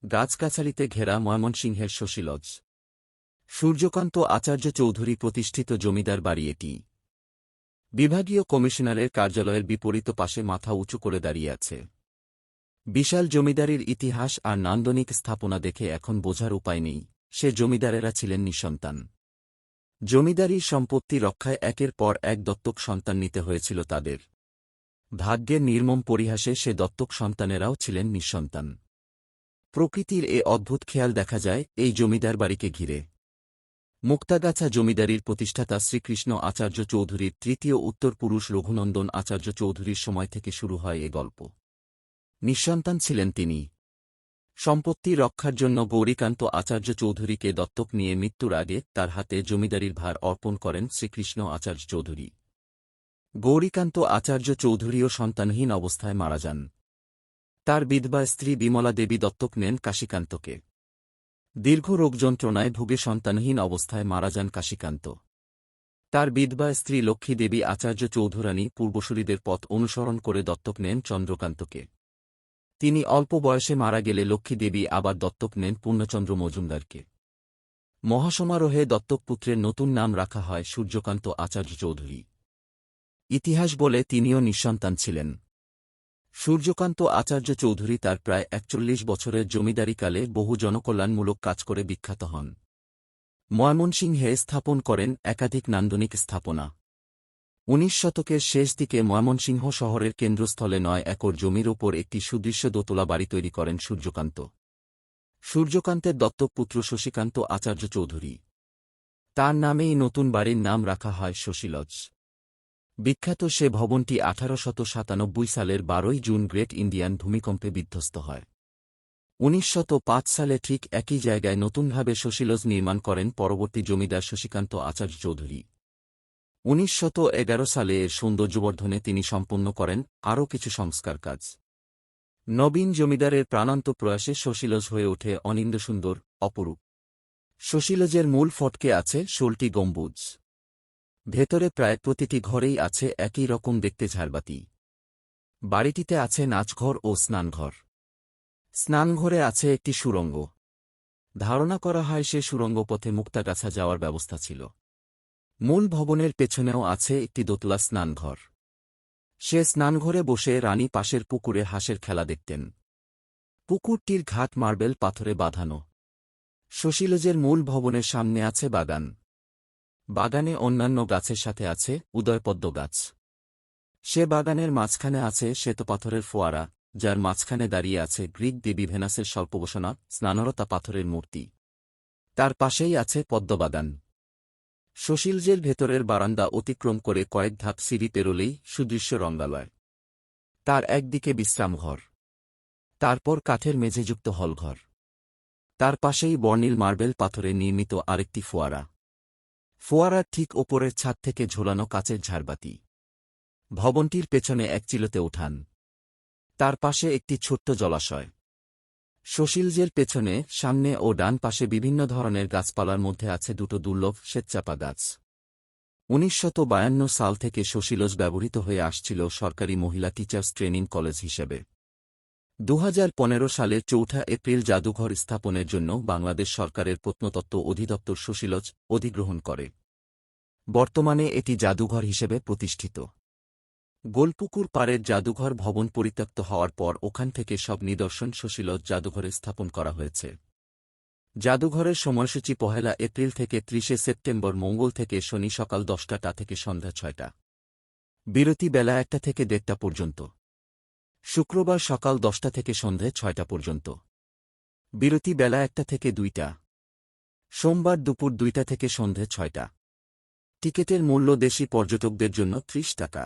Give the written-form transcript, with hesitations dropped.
গাছগাছালিতে ঘেরা ময়মনসিংহের শশী লজ। সূর্যকান্ত আচার্য চৌধুরী প্রতিষ্ঠিত জমিদার বাড়ি এটি। বিভাগীয় কমিশনারের কার্যালয়ের বিপরীত পাশে মাথা উঁচু করে দাঁড়িয়ে আছে। বিশাল জমিদারির ইতিহাস আর নান্দনিক স্থাপনা দেখে এখন বোঝার উপায় নেই, সে জমিদারেরা ছিলেন নিঃসন্তান। জমিদারির সম্পত্তি রক্ষায় একের পর এক দত্তক সন্তান নিতে হয়েছিল তাদের। ভাগ্যের নির্মম পরিহাসে সে দত্তক সন্তানেরাও ছিলেন নিঃসন্তান। প্রকৃতির এ অদ্ভুত খেয়াল দেখা যায় এই জমিদার বাড়িকে ঘিরে। মুক্তাগাছা জমিদারির প্রতিষ্ঠাতা শ্রীকৃষ্ণ আচার্য চৌধুরীর তৃতীয় উত্তরপুরুষ রঘুনন্দন আচার্য চৌধুরীর সময় থেকে শুরু হয় এ গল্প। নিঃসন্তান ছিলেন তিনি। সম্পত্তি রক্ষার জন্য গৌরীকান্ত আচার্য চৌধুরীকে দত্তক নিয়ে মৃত্যুর আগে তার হাতে জমিদারির ভার অর্পণ করেন শ্রীকৃষ্ণ আচার্য চৌধুরী। গৌরীকান্ত আচার্য চৌধুরীও সন্তানহীন অবস্থায় মারা যান। তার বিধবা স্ত্রী বিমলা দেবী দত্তক নেন কাশীকান্তকে। দীর্ঘ রোগযন্ত্রণায় ভুগে সন্তানহীন অবস্থায় মারা যান কাশীকান্ত। তার বিধবা স্ত্রী লক্ষ্মী দেবী আচার্য চৌধুরানী পূর্বসূরীদের পথ অনুসরণ করে দত্তক নেন চন্দ্রকান্তকে। তিনি অল্প বয়সে মারা গেলে লক্ষ্মী দেবী আবার দত্তক নেন পূর্ণচন্দ্র মজুমদারকে। মহাসমারোহে দত্তক পুত্রের নতুন নাম রাখা হয় সূর্যকান্ত আচার্য চৌধুরী। ইতিহাস বলে তিনিও নিঃসন্তান ছিলেন। সূর্যকান্ত আচার্য চৌধুরী তার প্রায় ৪১ বছরের জমিদারিকালে বহু জনকল্যাণমূলক কাজ করে বিখ্যাত হন। ময়মনসিংহে স্থাপন করেন একাধিক নান্দনিক স্থাপনা। ১৯ শতকের শেষ দিকে ময়মনসিংহ শহরের কেন্দ্রস্থলে ৯ একর জমির ওপর একটি সুদৃশ্য দোতলা বাড়ি তৈরি করেন সূর্যকান্ত। সূর্যকান্তের দত্তক পুত্র শশীকান্ত আচার্য চৌধুরী। তার নামেই নতুন বাড়ির নাম রাখা হয় শশী লজ। বিখ্যাত সে ভবনটি ১৮৯৭ সালের ১২ জুন গ্রেট ইন্ডিয়ান ভূমিকম্পে বিধ্বস্ত হয়। ১৯০৫ সালে ঠিক একই জায়গায় নতুনভাবে শশী লজ নির্মাণ করেন পরবর্তী জমিদার শশীকান্ত আচার্য চৌধুরী। ১৯১১ সালে এর সৌন্দর্যবর্ধনে তিনি সম্পন্ন করেন আরও কিছু সংস্কার কাজ। নবীন জমিদারের প্রাণান্ত প্রয়াসে শশী লজ হয়ে ওঠে অনিন্দ্যসুন্দর, অপরূপ। শশী লজের মূল ফটকে আছে ১৬টি গম্বুজ। ভেতরে প্রায় প্রতিটি ঘরেই আছে একই রকম দেখতে ঝাড়বাতি। বাড়িটিতে আছে নাচঘর ও স্নানঘর। স্নানঘরে আছে একটি সুড়ঙ্গ। ধারণা করা হয় সে সুড়ঙ্গ পথে মুক্তাগাছা যাওয়ার ব্যবস্থা ছিল। মূল ভবনের পেছনেও আছে একটি দোতলা স্নানঘর। সে স্নানঘরে বসে রানী পাশের পুকুরে হাঁসের খেলা দেখতেন। পুকুরটির ঘাট মার্বেল পাথরে বাঁধানো। শশী লজের মূল ভবনের সামনে আছে বাগান। বাগানে অন্যান্য গাছের সাথে আছে উদয়পদ্ম গাছ। সে বাগানের মাঝখানে আছে শ্বেতপাথরের ফোয়ারা, যার মাঝখানে দাঁড়িয়ে আছে গ্রিক দেবী ভেনাসের স্বল্পবসনা স্নানরতা পাথরের মূর্তি। তার পাশেই আছে পদ্মবাগান। শশী লজের ভেতরের বারান্দা অতিক্রম করে কয়েক ধাপ সিঁড়ি পেরোলেই সুদৃশ্য রঙ্গালয়। তার একদিকে বিশ্রামঘর, তারপর কাঠের মেঝেযুক্ত হলঘর। তার পাশেই বর্ণিল মার্বেল পাথরে নির্মিত আরেকটি ফোয়ারা। ফোয়ারার ঠিক ওপরের ছাদ থেকে ঝোলানো কাচের ঝাড়বাতি। ভবনটির পেছনে এক চিলতে উঠান। তার পাশে একটি ছোট্ট জলাশয়। শশী লজের পেছনে, সামনে ও ডান পাশে বিভিন্ন ধরনের গাছপালার মধ্যে আছে দুটো দুর্লভ শ্বেতচাপা গাছ। ১৯৫২ সাল থেকে শশী লজ ব্যবহৃত হয়ে আসছিল সরকারি মহিলা টিচার্স ট্রেনিং কলেজ হিসেবে। ২০১৫ সালের ৪ এপ্রিল জাদুঘর স্থাপনের জন্য বাংলাদেশ সরকারের প্রত্নতত্ত্ব অধিদপ্তর শশী লজ অধিগ্রহণ করে। বর্তমানে এটি জাদুঘর হিসেবে প্রতিষ্ঠিত। গোলপুকুর পাড়ের জাদুঘর ভবন পরিত্যক্ত হওয়ার পর ওখান থেকে সব নিদর্শন শশী লজ জাদুঘরে স্থাপন করা হয়েছে। জাদুঘরের সময়সূচি ১ এপ্রিল থেকে ৩০ সেপ্টেম্বর মঙ্গল থেকে শনি সকাল ১০টা থেকে সন্ধ্যা ৬টা। বিরতি বেলা ১টা থেকে ১:৩০ পর্যন্ত। শুক্রবার সকাল ১০টা থেকে সন্ধে ৬টা পর্যন্ত। বিরতি বেলা ১টা থেকে ২টা। সোমবার দুপুর ২টা থেকে সন্ধে ৬টা। টিকেটের মূল্য দেশি পর্যটকদের জন্য ৩০ টাকা।